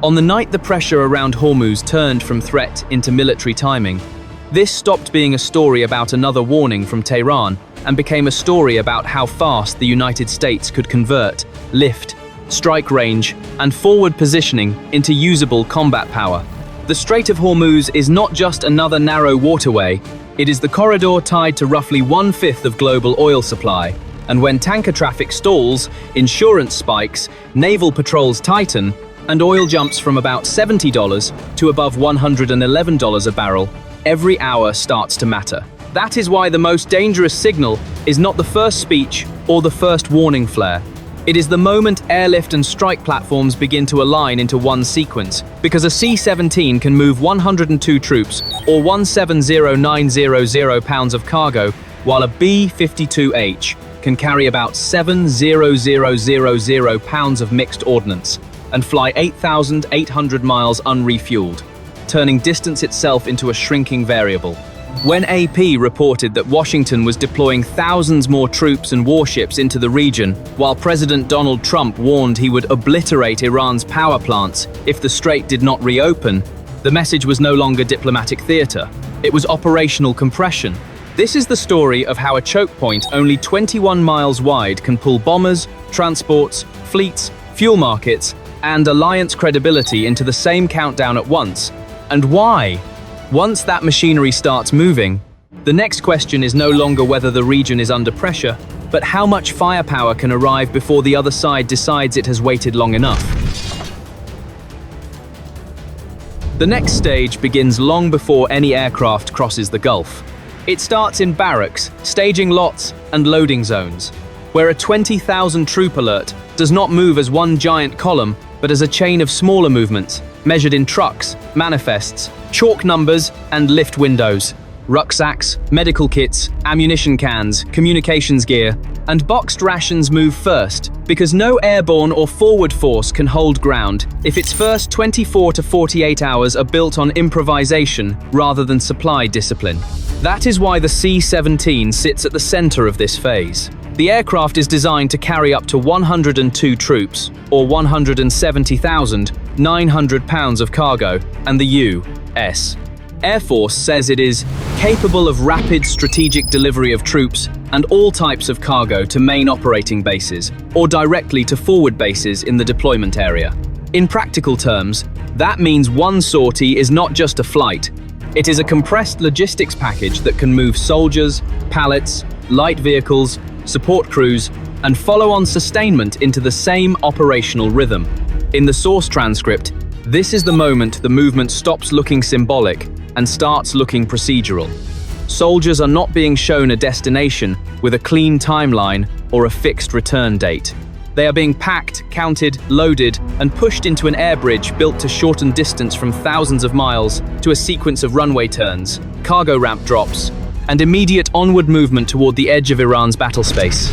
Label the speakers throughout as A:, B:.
A: On the night the pressure around Hormuz turned from threat into military timing, this stopped being a story about another warning from Tehran and became a story about how fast the United States could convert, lift, strike range, and forward positioning into usable combat power. The Strait of Hormuz is not just another narrow waterway, it is the corridor tied to roughly 1/5 of global oil supply. And when tanker traffic stalls, insurance spikes, naval patrols tighten, and oil jumps from about $70 to above $111 a barrel, every hour starts to matter. That is why the most dangerous signal is not the first speech or the first warning flare. It is the moment airlift and strike platforms begin to align into one sequence, because a C-17 can move 102 troops or 170,900 pounds of cargo, while a B-52H can carry about 7,000 pounds of mixed ordnance and fly 8,800 miles unrefueled, turning distance itself into a shrinking variable. When AP reported that Washington was deploying thousands more troops and warships into the region, while President Donald Trump warned he would obliterate Iran's power plants if the strait did not reopen, the message was no longer diplomatic theater. It was operational compression. This is the story of how a choke point only 21 miles wide can pull bombers, transports, fleets, fuel markets, and alliance credibility into the same countdown at once. And why? Once that machinery starts moving, the next question is no longer whether the region is under pressure, but how much firepower can arrive before the other side decides it has waited long enough. The next stage begins long before any aircraft crosses the Gulf. It starts in barracks, staging lots, and loading zones, where a 20,000 troop alert does not move as one giant column, but as a chain of smaller movements, measured in trucks, manifests, chalk numbers, and lift windows. Rucksacks, medical kits, ammunition cans, communications gear, and boxed rations move first, because no airborne or forward force can hold ground if its first 24 to 48 hours are built on improvisation rather than supply discipline. That is why the C-17 sits at the center of this phase. The aircraft is designed to carry up to 102 troops, or 170,900 pounds of cargo, and the U.S. Air Force says it is capable of rapid strategic delivery of troops and all types of cargo to main operating bases, or directly to forward bases in the deployment area. In practical terms, that means one sortie is not just a flight. It is a compressed logistics package that can move soldiers, pallets, light vehicles, support crews, and follow-on sustainment into the same operational rhythm. In the source transcript, this is the moment the movement stops looking symbolic and starts looking procedural. Soldiers are not being shown a destination with a clean timeline or a fixed return date. They are being packed, counted, loaded, and pushed into an air bridge built to shorten distance from thousands of miles to a sequence of runway turns, cargo ramp drops, and immediate onward movement toward the edge of Iran's battle space.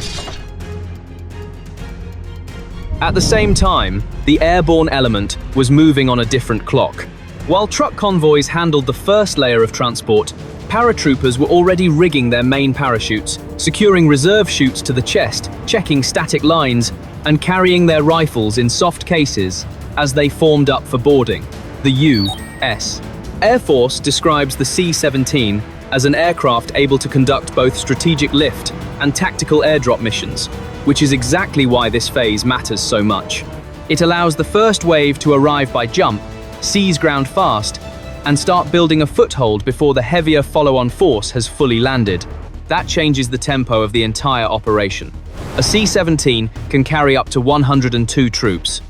A: At the same time, the airborne element was moving on a different clock. While truck convoys handled the first layer of transport, paratroopers were already rigging their main parachutes, securing reserve chutes to the chest, checking static lines, and carrying their rifles in soft cases as they formed up for boarding. The U.S. Air Force describes the C-17 as an aircraft able to conduct both strategic lift and tactical airdrop missions, which is exactly why this phase matters so much. It allows the first wave to arrive by jump, seize ground fast, and start building a foothold before the heavier follow-on force has fully landed. That changes the tempo of the entire operation. A C-17 can carry up to 102 troops.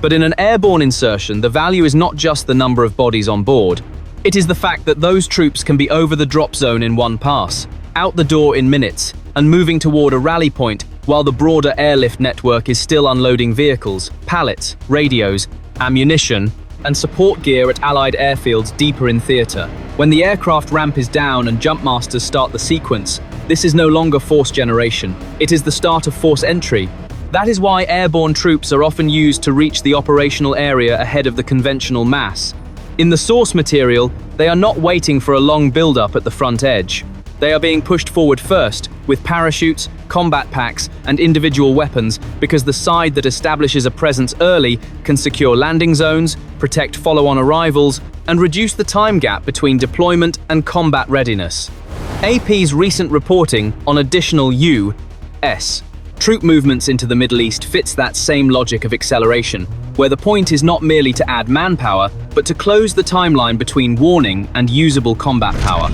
A: But in an airborne insertion, the value is not just the number of bodies on board. It is the fact that those troops can be over the drop zone in one pass, out the door in minutes, and moving toward a rally point while the broader airlift network is still unloading vehicles, pallets, radios, ammunition, and support gear at Allied airfields deeper in theater. When the aircraft ramp is down and jumpmasters start the sequence, this is no longer force generation. It is the start of force entry. That is why airborne troops are often used to reach the operational area ahead of the conventional mass. In the source material, they are not waiting for a long build-up at the front edge. They are being pushed forward first, with parachutes, combat packs, and individual weapons because the side that establishes a presence early can secure landing zones, protect follow-on arrivals, and reduce the time gap between deployment and combat readiness. AP's recent reporting on additional U.S. troop movements into the Middle East fits that same logic of acceleration, where the point is not merely to add manpower, but to close the timeline between warning and usable combat power.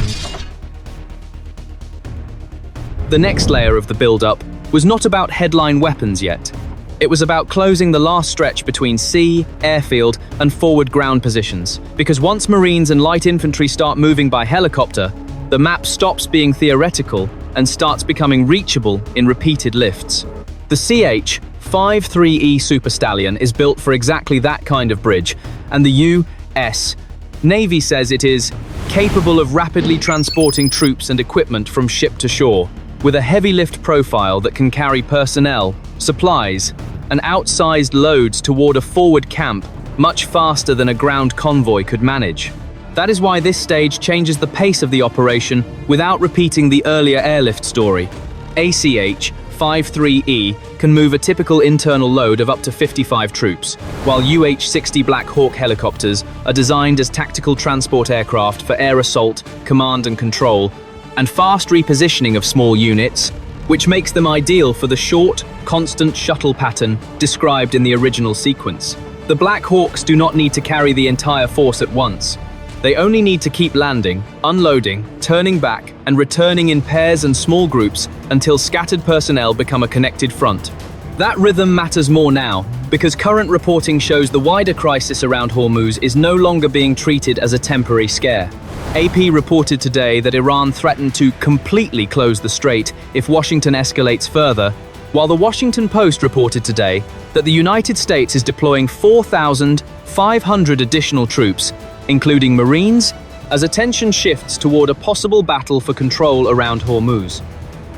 A: The next layer of the build-up was not about headline weapons yet. It was about closing the last stretch between sea, airfield, and forward ground positions, because once Marines and light infantry start moving by helicopter, the map stops being theoretical and starts becoming reachable in repeated lifts. The CH-53E Super Stallion is built for exactly that kind of bridge, and the U.S. Navy says it is capable of rapidly transporting troops and equipment from ship to shore, with a heavy lift profile that can carry personnel, supplies, and outsized loads toward a forward camp much faster than a ground convoy could manage. That is why this stage changes the pace of the operation without repeating the earlier airlift story. ACH-53E can move a typical internal load of up to 55 troops, while UH-60 Black Hawk helicopters are designed as tactical transport aircraft for air assault, command and control, and fast repositioning of small units, which makes them ideal for the short, constant shuttle pattern described in the original sequence. The Black Hawks do not need to carry the entire force at once. They only need to keep landing, unloading, turning back, and returning in pairs and small groups until scattered personnel become a connected front. That rhythm matters more now, because current reporting shows the wider crisis around Hormuz is no longer being treated as a temporary scare. AP reported today that Iran threatened to completely close the strait if Washington escalates further, while the Washington Post reported today that the United States is deploying 4,500 additional troops, including Marines, as attention shifts toward a possible battle for control around Hormuz.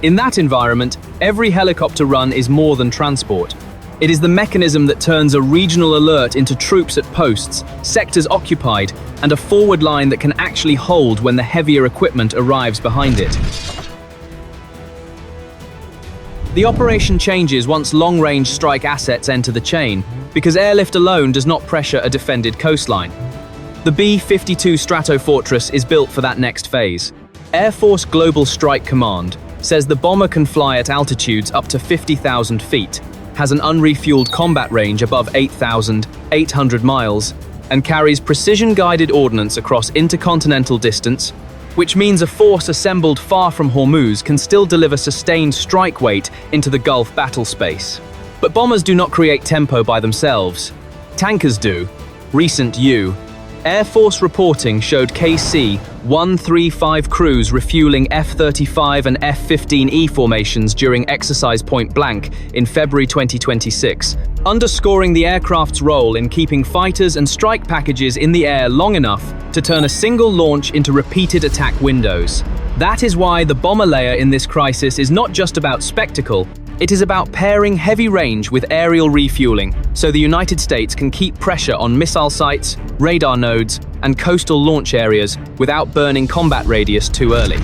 A: In that environment, every helicopter run is more than transport. It is the mechanism that turns a regional alert into troops at posts, sectors occupied, and a forward line that can actually hold when the heavier equipment arrives behind it. The operation changes once long-range strike assets enter the chain, because airlift alone does not pressure a defended coastline. The B-52 Stratofortress is built for that next phase. Air Force Global Strike Command says the bomber can fly at altitudes up to 50,000 feet, has an unrefueled combat range above 8,800 miles, and carries precision-guided ordnance across intercontinental distance, which means a force assembled far from Hormuz can still deliver sustained strike weight into the Gulf battle space. But bombers do not create tempo by themselves. Tankers do. Recent Air Force reporting showed KC-135 crews refueling F-35 and F-15E formations during Exercise Point Blank in February 2026, underscoring the aircraft's role in keeping fighters and strike packages in the air long enough to turn a single launch into repeated attack windows. That is why the bomber layer in this crisis is not just about spectacle, it is about pairing heavy range with aerial refueling, so the United States can keep pressure on missile sites, radar nodes, and coastal launch areas without burning combat radius too early.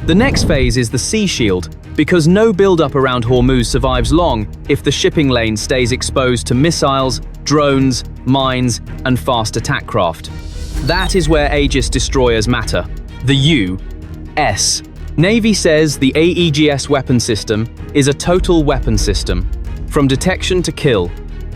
A: The next phase is the Sea Shield, because no buildup around Hormuz survives long if the shipping lane stays exposed to missiles, drones, mines, and fast attack craft. That is where Aegis destroyers matter. The U.S. Navy says the Aegis weapon system is a total weapon system, from detection to kill,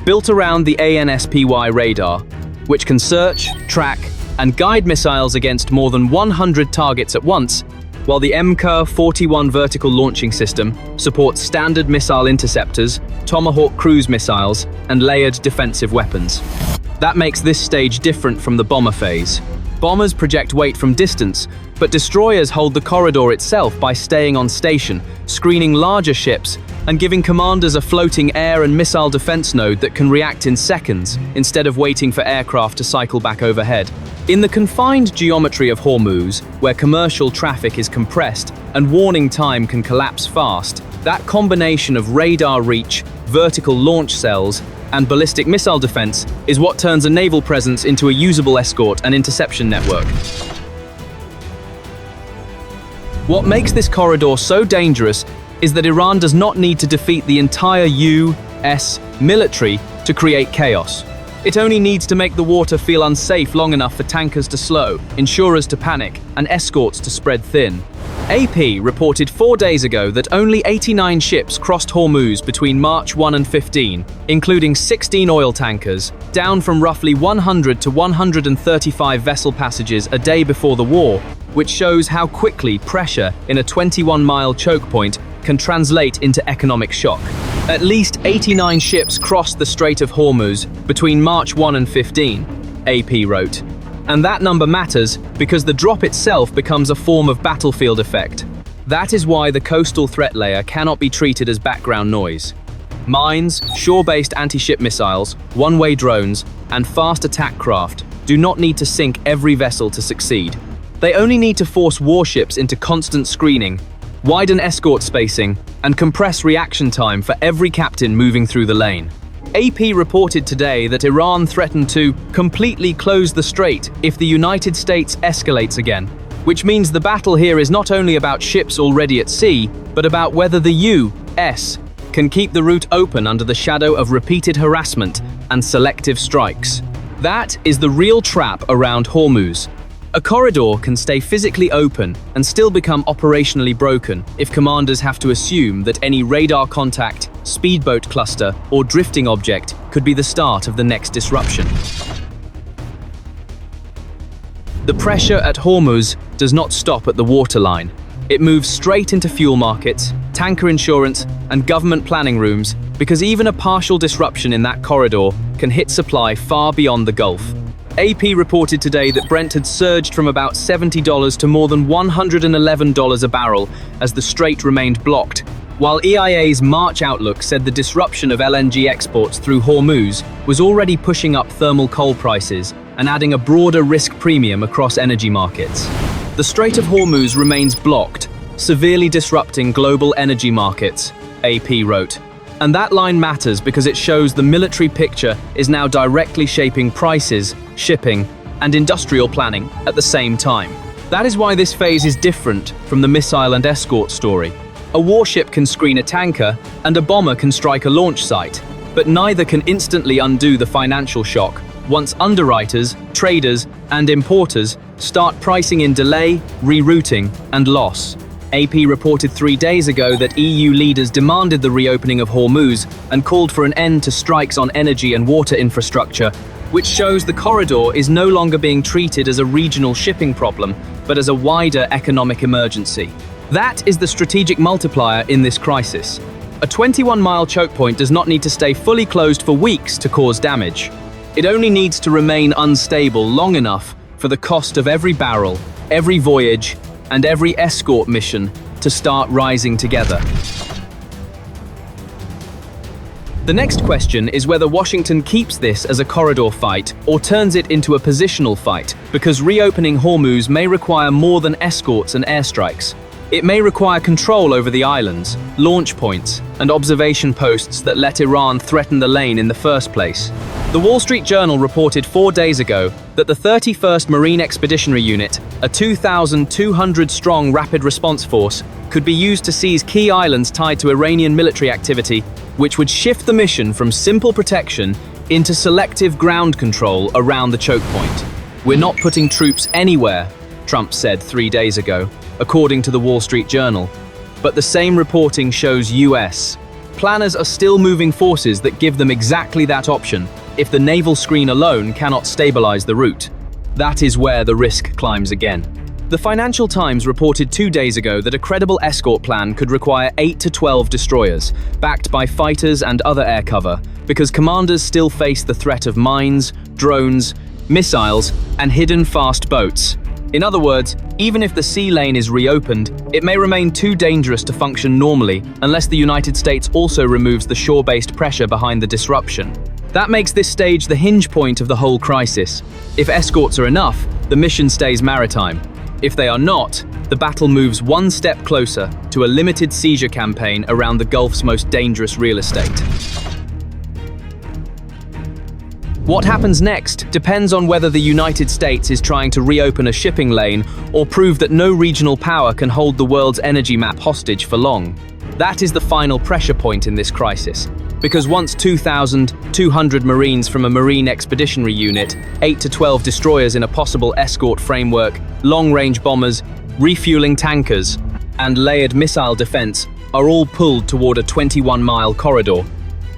A: built around the ANSPY radar, which can search, track, and guide missiles against more than 100 targets at once, while the MK-41 vertical launching system supports standard missile interceptors, Tomahawk cruise missiles, and layered defensive weapons. That makes this stage different from the bomber phase. Bombers project weight from distance, but destroyers hold the corridor itself by staying on station, screening larger ships, and giving commanders a floating air and missile defense node that can react in seconds instead of waiting for aircraft to cycle back overhead. In the confined geometry of Hormuz, where commercial traffic is compressed and warning time can collapse fast, that combination of radar reach, vertical launch cells, and ballistic missile defense is what turns a naval presence into a usable escort and interception network. What makes this corridor so dangerous is that Iran does not need to defeat the entire U.S. military to create chaos. It only needs to make the water feel unsafe long enough for tankers to slow, insurers to panic, and escorts to spread thin. AP reported 4 days ago that only 89 ships crossed Hormuz between March 1 and 15, including 16 oil tankers, down from roughly 100 to 135 vessel passages a day before the war, which shows how quickly pressure in a 21-mile choke point can translate into economic shock. At least 89 ships crossed the Strait of Hormuz between March 1 and 15, AP wrote. And that number matters because the drop itself becomes a form of battlefield effect. That is why the coastal threat layer cannot be treated as background noise. Mines, shore-based anti-ship missiles, one-way drones, and fast attack craft do not need to sink every vessel to succeed. They only need to force warships into constant screening, widen escort spacing, and compress reaction time for every captain moving through the lane. AP reported today that Iran threatened to completely close the strait if the United States escalates again, which means the battle here is not only about ships already at sea, but about whether the U.S. can keep the route open under the shadow of repeated harassment and selective strikes. That is the real trap around Hormuz. A corridor can stay physically open and still become operationally broken if commanders have to assume that any radar contact, speedboat cluster, or drifting object could be the start of the next disruption. The pressure at Hormuz does not stop at the waterline. It moves straight into fuel markets, tanker insurance, and government planning rooms because even a partial disruption in that corridor can hit supply far beyond the Gulf. AP reported today that Brent had surged from about $70 to more than $111 a barrel as the strait remained blocked, while EIA's March outlook said the disruption of LNG exports through Hormuz was already pushing up thermal coal prices and adding a broader risk premium across energy markets. The Strait of Hormuz remains blocked, severely disrupting global energy markets, AP wrote. And that line matters because it shows the military picture is now directly shaping prices, shipping, and industrial planning at the same time. That is why this phase is different from the missile and escort story. A warship can screen a tanker, and a bomber can strike a launch site, but neither can instantly undo the financial shock once underwriters, traders, and importers start pricing in delay, rerouting, and loss. AP reported 3 days ago that EU leaders demanded the reopening of Hormuz and called for an end to strikes on energy and water infrastructure, which shows the corridor is no longer being treated as a regional shipping problem, but as a wider economic emergency. That is the strategic multiplier in this crisis. A 21-mile choke point does not need to stay fully closed for weeks to cause damage. It only needs to remain unstable long enough for the cost of every barrel, every voyage, and every escort mission to start rising together. The next question is whether Washington keeps this as a corridor fight or turns it into a positional fight, because reopening Hormuz may require more than escorts and airstrikes. It may require control over the islands, launch points, and observation posts that let Iran threaten the lane in the first place. The Wall Street Journal reported 4 days ago that the 31st Marine Expeditionary Unit, a 2,200-strong rapid response force, could be used to seize key islands tied to Iranian military activity, which would shift the mission from simple protection into selective ground control around the choke point. "We're not putting troops anywhere," Trump said 3 days ago, according to the Wall Street Journal. But the same reporting shows US planners are still moving forces that give them exactly that option if the naval screen alone cannot stabilize the route. That is where the risk climbs again. The Financial Times reported 2 days ago that a credible escort plan could require 8 to 12 destroyers, backed by fighters and other air cover, because commanders still face the threat of mines, drones, missiles, and hidden fast boats. In other words, even if the sea lane is reopened, it may remain too dangerous to function normally unless the United States also removes the shore-based pressure behind the disruption. That makes this stage the hinge point of the whole crisis. If escorts are enough, the mission stays maritime. If they are not, the battle moves one step closer to a limited seizure campaign around the Gulf's most dangerous real estate. What happens next depends on whether the United States is trying to reopen a shipping lane or prove that no regional power can hold the world's energy map hostage for long. That is the final pressure point in this crisis. Because once 2,200 Marines from a Marine Expeditionary Unit, 8 to 12 destroyers in a possible escort framework, long-range bombers, refueling tankers, and layered missile defense are all pulled toward a 21-mile corridor,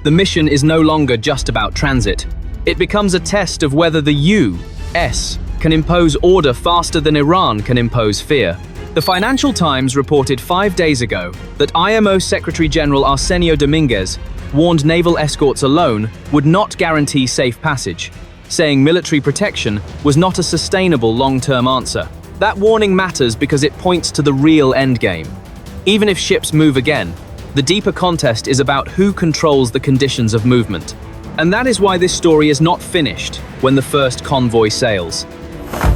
A: the mission is no longer just about transit. It becomes a test of whether the U.S. can impose order faster than Iran can impose fear. The Financial Times reported 5 days ago that IMO Secretary General Arsenio Dominguez warned naval escorts alone would not guarantee safe passage, saying military protection was not a sustainable long-term answer. That warning matters because it points to the real endgame. Even if ships move again, the deeper contest is about who controls the conditions of movement. And that is why this story is not finished when the first convoy sails.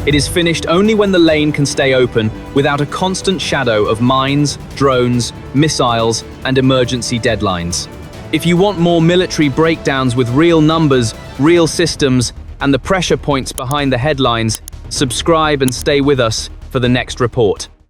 A: It is finished only when the lane can stay open without a constant shadow of mines, drones, missiles, and emergency deadlines. If you want more military breakdowns with real numbers, real systems, and the pressure points behind the headlines, subscribe and stay with us for the next report.